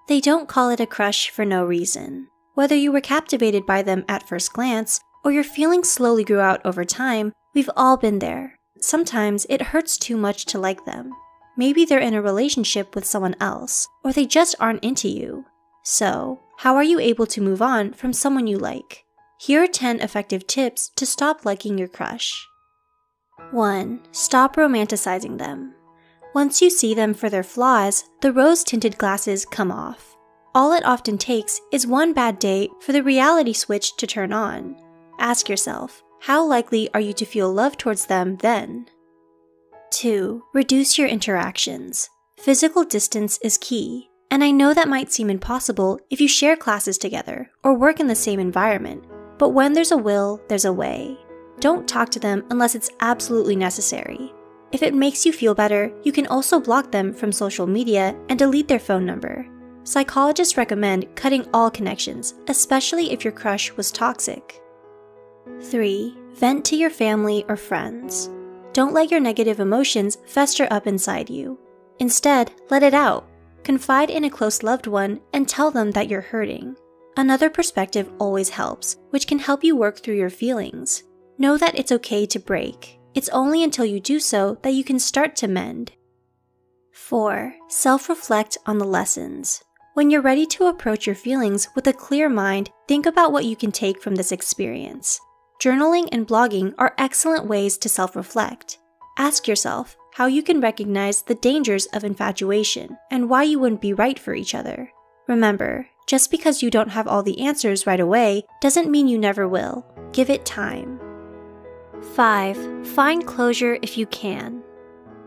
They don't call it a crush for no reason. Whether you were captivated by them at first glance, or your feelings slowly grew out over time, we've all been there. Sometimes it hurts too much to like them. Maybe they're in a relationship with someone else, or they just aren't into you. So, how are you able to move on from someone you like? Here are 10 effective tips to stop liking your crush. 1. Stop romanticizing them. Once you see them for their flaws, the rose-tinted glasses come off. All it often takes is one bad day for the reality switch to turn on. Ask yourself, how likely are you to feel love towards them then? 2. Reduce your interactions. Physical distance is key, and I know that might seem impossible if you share classes together or work in the same environment, but when there's a will, there's a way. Don't talk to them unless it's absolutely necessary. If it makes you feel better, you can also block them from social media and delete their phone number. Psychologists recommend cutting all connections, especially if your crush was toxic. 3. Vent to your family or friends. Don't let your negative emotions fester up inside you. Instead, let it out. Confide in a close loved one and tell them that you're hurting. Another perspective always helps, which can help you work through your feelings. Know that it's okay to break. It's only until you do so that you can start to mend. 4. Self-reflect on the lessons. When you're ready to approach your feelings with a clear mind, think about what you can take from this experience. Journaling and blogging are excellent ways to self-reflect. Ask yourself how you can recognize the dangers of infatuation and why you wouldn't be right for each other. Remember, just because you don't have all the answers right away doesn't mean you never will. Give it time. 5. Find closure if you can.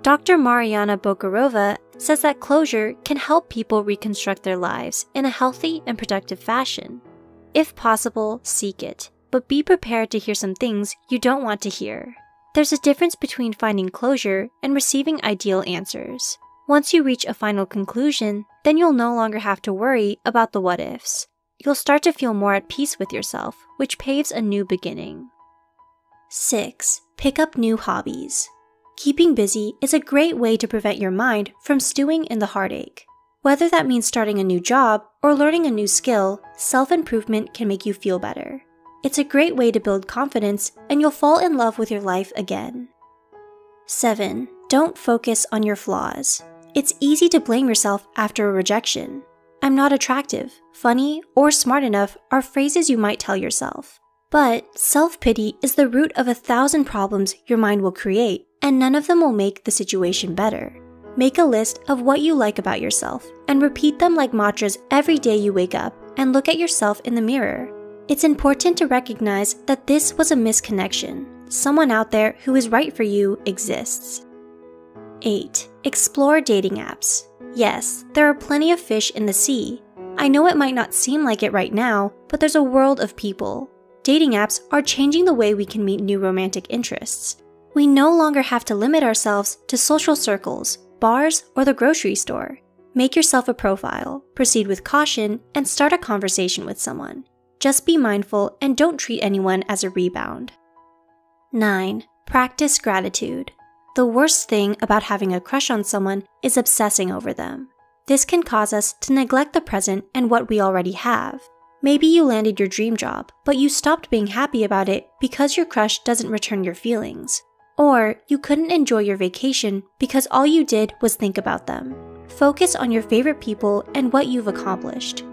Dr. Mariana Bokarova says that closure can help people reconstruct their lives in a healthy and productive fashion. If possible, seek it, but be prepared to hear some things you don't want to hear. There's a difference between finding closure and receiving ideal answers. Once you reach a final conclusion, then you'll no longer have to worry about the what-ifs. You'll start to feel more at peace with yourself, which paves a new beginning. 6. Pick up new hobbies. Keeping busy is a great way to prevent your mind from stewing in the heartache. Whether that means starting a new job or learning a new skill, self-improvement can make you feel better. It's a great way to build confidence, and you'll fall in love with your life again. 7. Don't focus on your flaws. It's easy to blame yourself after a rejection. I'm not attractive, funny, or smart enough are phrases you might tell yourself. But self-pity is the root of 1,000 problems your mind will create, and none of them will make the situation better. Make a list of what you like about yourself and repeat them like mantras every day you wake up and look at yourself in the mirror. It's important to recognize that this was a misconnection. Someone out there who is right for you exists. 8. Explore dating apps. Yes, there are plenty of fish in the sea. I know it might not seem like it right now, but there's a world of people. Dating apps are changing the way we can meet new romantic interests. We no longer have to limit ourselves to social circles, bars, or the grocery store. Make yourself a profile, proceed with caution, and start a conversation with someone. Just be mindful and don't treat anyone as a rebound. 9. Practice gratitude. The worst thing about having a crush on someone is obsessing over them. This can cause us to neglect the present and what we already have. Maybe you landed your dream job, but you stopped being happy about it because your crush doesn't return your feelings. Or you couldn't enjoy your vacation because all you did was think about them. Focus on your favorite people and what you've accomplished.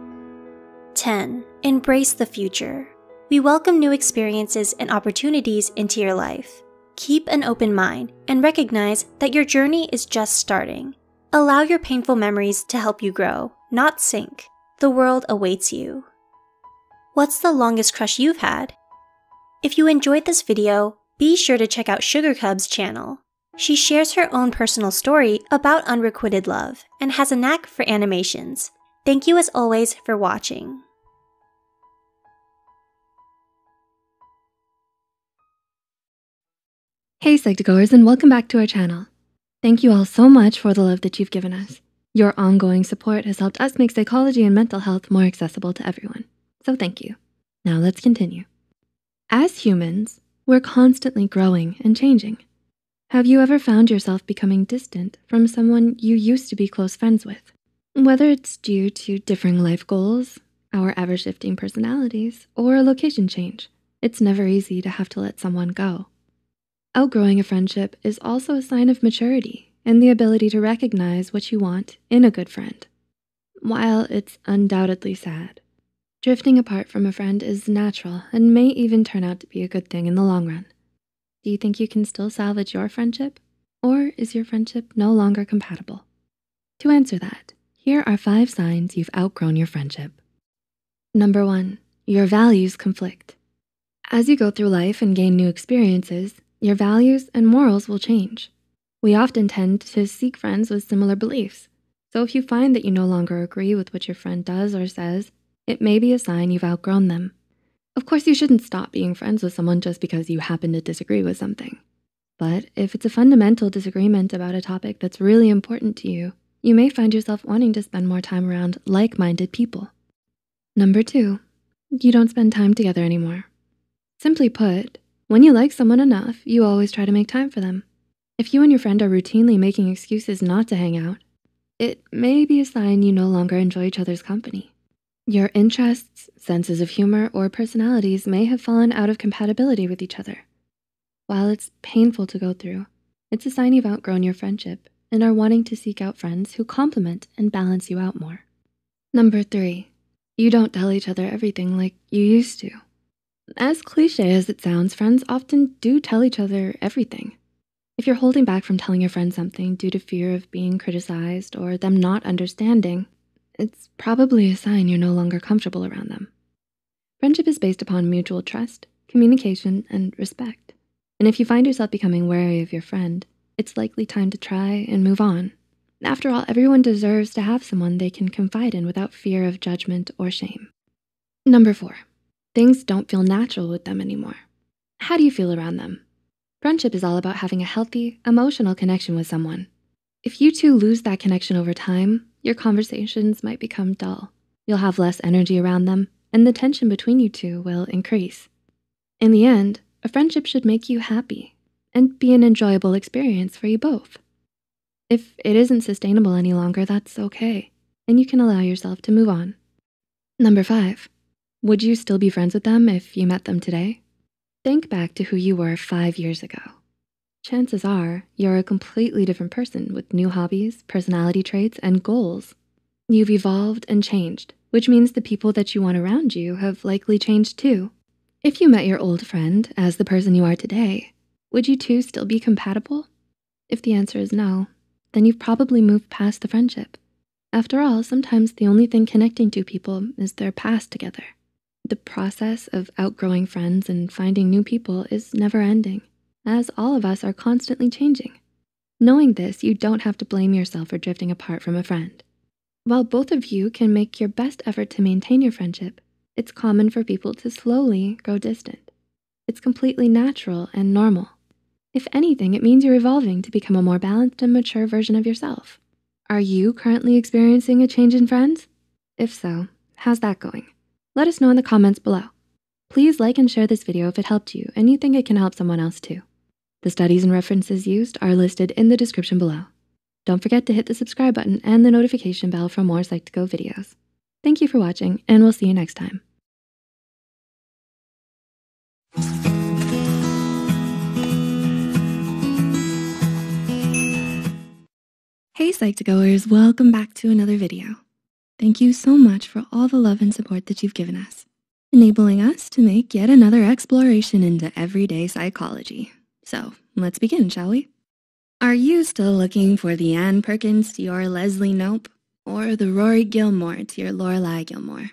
10. Embrace the future. We welcome new experiences and opportunities into your life. Keep an open mind and recognize that your journey is just starting. Allow your painful memories to help you grow, not sink. The world awaits you. What's the longest crush you've had? If you enjoyed this video, be sure to check out Sugar Cub's channel. She shares her own personal story about unrequited love and has a knack for animations. Thank you as always for watching. Hey Psych2Goers, and welcome back to our channel. Thank you all so much for the love that you've given us. Your ongoing support has helped us make psychology and mental health more accessible to everyone. So thank you. Now let's continue. As humans, we're constantly growing and changing. Have you ever found yourself becoming distant from someone you used to be close friends with? Whether it's due to differing life goals, our ever-shifting personalities, or a location change, it's never easy to have to let someone go. Outgrowing a friendship is also a sign of maturity and the ability to recognize what you want in a good friend. While it's undoubtedly sad, drifting apart from a friend is natural and may even turn out to be a good thing in the long run. Do you think you can still salvage your friendship? Or is your friendship no longer compatible? To answer that, here are 5 signs you've outgrown your friendship. Number 1, your values conflict. As you go through life and gain new experiences, your values and morals will change. We often tend to seek friends with similar beliefs. So if you find that you no longer agree with what your friend does or says, it may be a sign you've outgrown them. Of course, you shouldn't stop being friends with someone just because you happen to disagree with something. But if it's a fundamental disagreement about a topic that's really important to you, you may find yourself wanting to spend more time around like-minded people. Number 2, you don't spend time together anymore. Simply put, when you like someone enough, you always try to make time for them. If you and your friend are routinely making excuses not to hang out, it may be a sign you no longer enjoy each other's company. Your interests, senses of humor, or personalities may have fallen out of compatibility with each other. While it's painful to go through, it's a sign you've outgrown your friendship and are wanting to seek out friends who complement and balance you out more. Number 3, you don't tell each other everything like you used to. As cliche as it sounds, friends often do tell each other everything. If you're holding back from telling your friend something due to fear of being criticized or them not understanding, it's probably a sign you're no longer comfortable around them. Friendship is based upon mutual trust, communication, and respect. And if you find yourself becoming wary of your friend, it's likely time to try and move on. After all, everyone deserves to have someone they can confide in without fear of judgment or shame. Number 4, things don't feel natural with them anymore. How do you feel around them? Friendship is all about having a healthy, emotional connection with someone. If you two lose that connection over time, your conversations might become dull. You'll have less energy around them, and the tension between you two will increase. In the end, a friendship should make you happy and be an enjoyable experience for you both. If it isn't sustainable any longer, that's okay, and you can allow yourself to move on. Number 5, would you still be friends with them if you met them today? Think back to who you were 5 years ago. Chances are you're a completely different person with new hobbies, personality traits, and goals. You've evolved and changed, which means the people that you want around you have likely changed too. If you met your old friend as the person you are today, would you two still be compatible? If the answer is no, then you've probably moved past the friendship. After all, sometimes the only thing connecting two people is their past together. The process of outgrowing friends and finding new people is never ending, as all of us are constantly changing. Knowing this, you don't have to blame yourself for drifting apart from a friend. While both of you can make your best effort to maintain your friendship, it's common for people to slowly grow distant. It's completely natural and normal. If anything, it means you're evolving to become a more balanced and mature version of yourself. Are you currently experiencing a change in friends? If so, how's that going? Let us know in the comments below. Please like and share this video if it helped you and you think it can help someone else too. The studies and references used are listed in the description below. Don't forget to hit the subscribe button and the notification bell for more Psych2Go videos. Thank you for watching, and we'll see you next time. Hey Psych2Goers, welcome back to another video. Thank you so much for all the love and support that you've given us, enabling us to make yet another exploration into everyday psychology. So let's begin, shall we? Are you still looking for the Ann Perkins to your Leslie Knope, or the Rory Gilmore to your Lorelai Gilmore?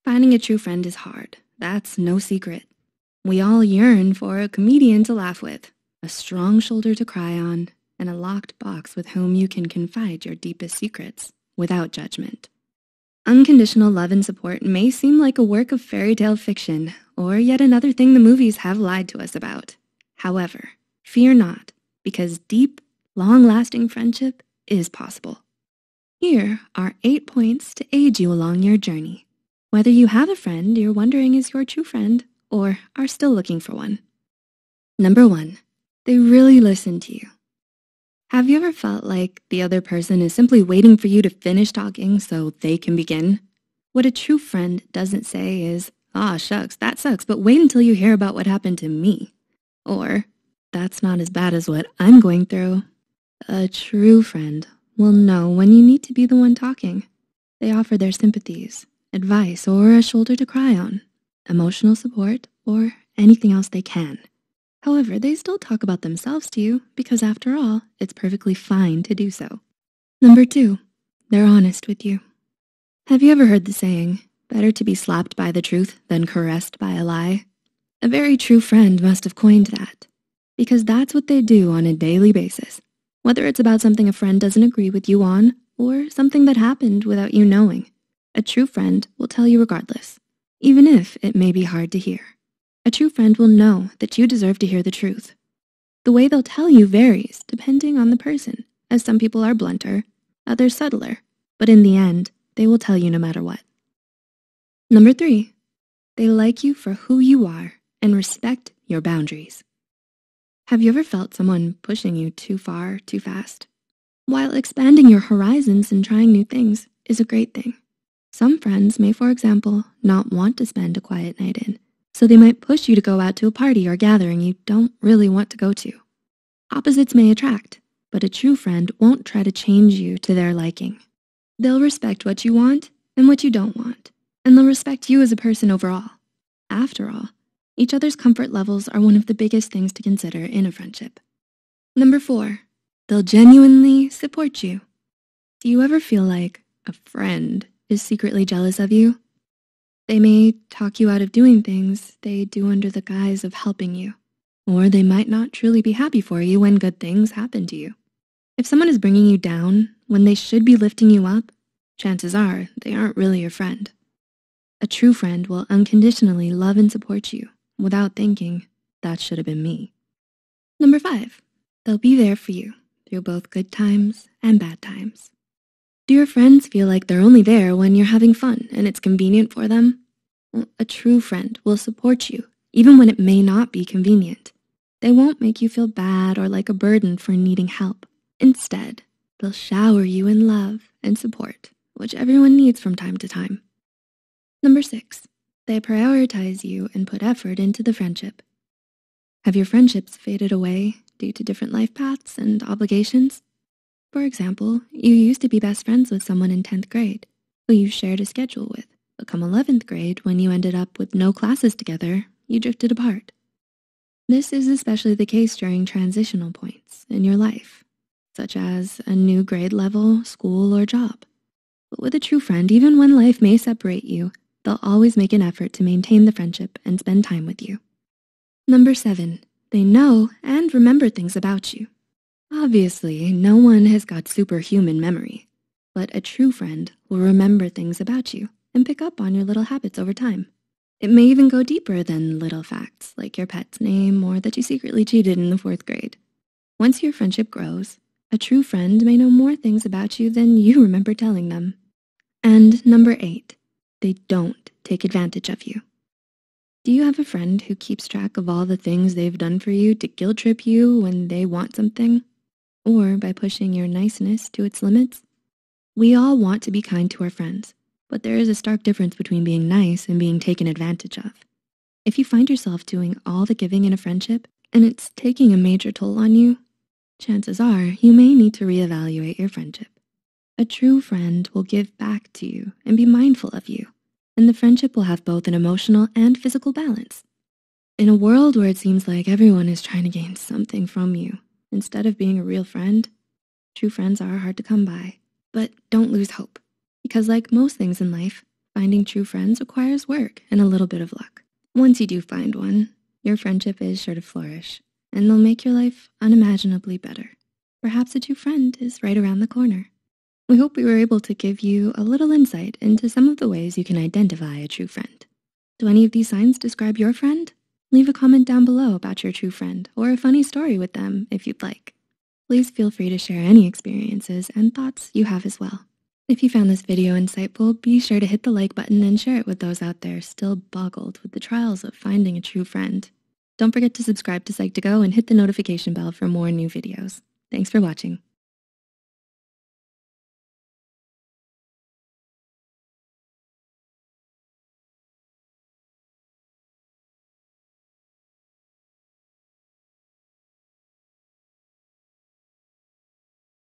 Finding a true friend is hard, that's no secret. We all yearn for a comedian to laugh with, a strong shoulder to cry on, and a locked box with whom you can confide your deepest secrets without judgment. Unconditional love and support may seem like a work of fairy tale fiction, or yet another thing the movies have lied to us about. However, fear not, because deep, long-lasting friendship is possible. Here are 8 points to aid you along your journey, whether you have a friend you're wondering is your true friend or are still looking for one. Number 1, they really listen to you. Have you ever felt like the other person is simply waiting for you to finish talking so they can begin? What a true friend doesn't say is, "Ah, shucks, that sucks, but wait until you hear about what happened to me." Or, "That's not as bad as what I'm going through." A true friend will know when you need to be the one talking. They offer their sympathies, advice, or a shoulder to cry on, emotional support, or anything else they can. However, they still talk about themselves to you because after all, it's perfectly fine to do so. Number 2, they're honest with you. Have you ever heard the saying, better to be slapped by the truth than caressed by a lie? A very true friend must have coined that because that's what they do on a daily basis. Whether it's about something a friend doesn't agree with you on or something that happened without you knowing, a true friend will tell you regardless, even if it may be hard to hear. A true friend will know that you deserve to hear the truth. The way they'll tell you varies depending on the person, as some people are blunter, others subtler, but in the end, they will tell you no matter what. Number 3, they like you for who you are and respect your boundaries. Have you ever felt someone pushing you too far, too fast? While expanding your horizons and trying new things is a great thing, some friends may, for example, not want to spend a quiet night in, so they might push you to go out to a party or gathering you don't really want to go to. Opposites may attract, but a true friend won't try to change you to their liking. They'll respect what you want and what you don't want, and they'll respect you as a person overall. After all, each other's comfort levels are one of the biggest things to consider in a friendship. Number 4, they'll genuinely support you. Do you ever feel like a friend is secretly jealous of you? They may talk you out of doing things they do under the guise of helping you, or they might not truly be happy for you when good things happen to you. If someone is bringing you down when they should be lifting you up, chances are they aren't really your friend. A true friend will unconditionally love and support you without thinking, that should have been me. Number 5, they'll be there for you through both good times and bad times. Do your friends feel like they're only there when you're having fun and it's convenient for them? Well, a true friend will support you even when it may not be convenient. They won't make you feel bad or like a burden for needing help. Instead, they'll shower you in love and support, which everyone needs from time to time. Number 6, they prioritize you and put effort into the friendship. Have your friendships faded away due to different life paths and obligations? For example, you used to be best friends with someone in 10th grade, who you shared a schedule with, but come 11th grade, when you ended up with no classes together, you drifted apart. This is especially the case during transitional points in your life, such as a new grade level, school, or job. But with a true friend, even when life may separate you, they'll always make an effort to maintain the friendship and spend time with you. Number 7, they know and remember things about you. Obviously, no one has got superhuman memory, but a true friend will remember things about you and pick up on your little habits over time. It may even go deeper than little facts like your pet's name or that you secretly cheated in the 4th grade. Once your friendship grows, a true friend may know more things about you than you remember telling them. And number 8, they don't take advantage of you. Do you have a friend who keeps track of all the things they've done for you to guilt trip you when they want something? Or by pushing your niceness to its limits? We all want to be kind to our friends, but there is a stark difference between being nice and being taken advantage of. If you find yourself doing all the giving in a friendship and it's taking a major toll on you, chances are you may need to reevaluate your friendship. A true friend will give back to you and be mindful of you, and the friendship will have both an emotional and physical balance. In a world where it seems like everyone is trying to gain something from you, instead of being a real friend, true friends are hard to come by. But don't lose hope, because like most things in life, finding true friends requires work and a little bit of luck. Once you do find one, your friendship is sure to flourish, and they'll make your life unimaginably better. Perhaps a true friend is right around the corner. We hope we were able to give you a little insight into some of the ways you can identify a true friend. Do any of these signs describe your friend? Leave a comment down below about your true friend or a funny story with them if you'd like. Please feel free to share any experiences and thoughts you have as well. If you found this video insightful, be sure to hit the like button and share it with those out there still boggled with the trials of finding a true friend. Don't forget to subscribe to Psych2Go and hit the notification bell for more new videos. Thanks for watching.